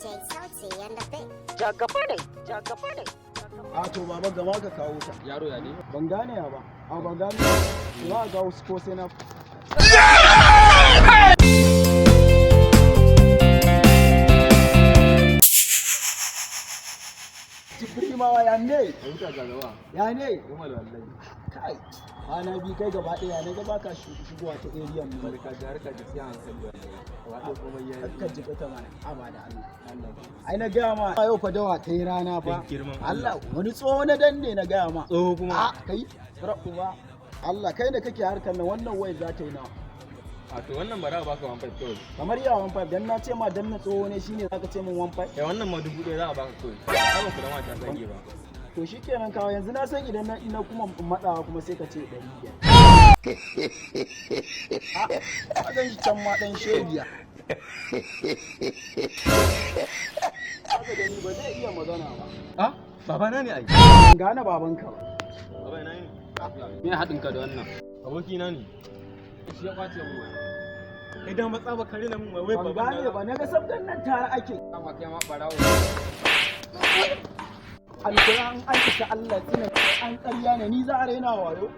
Jagafa ne, jagafa ne. A to baba gama ka kawo ta. Yaro ya ne? Ban gane ya ba. A ban gane. Za a ga wasu ko sai na. Cikuri ma ya ne? Ya ne? Kai. Ana bi kai gaba ɗaya ne gaba ka shigowa ta area mu. Barka da harka da siya hankali wato kuma yayi. Ka ji ta mana abada Allah. Ai na gaya ma yau fa dawa ta yi rana fa. Allah wani tsoho na danne na gaya ma. Tsoho kuma. A kai rabu ba. Allah kai da kake harkar nan wannan wai za ta yi nawa. A to wannan bara baka 1.5 kawai. Kamar ya 1.5 dan na ce ma dan na tsoho ne shine zaka ce min 1.5. Eh wannan ma 1000 za a baka kawai. Ba ku da mata tsage ba. To shikenan kawo yanzu na san idan na kuma matsawa kuma sai ka ce 500. A gan shi can ma dan shegiya. Haka da ni ba zai iya magana ba. Ah, babana ne ai. Gane babanka ba. Baba ina ne? Me haɗin ka da wannan? Aboki na ne. Shi ya kwace mu wai. Kai da matsa ba kare na mun wai Ban gane ba na ga sabdan nan tare ake. Amma kai ma barawo. Alƙur'an an ta Allah tsina an ƙarya ne ni za a raina wayo.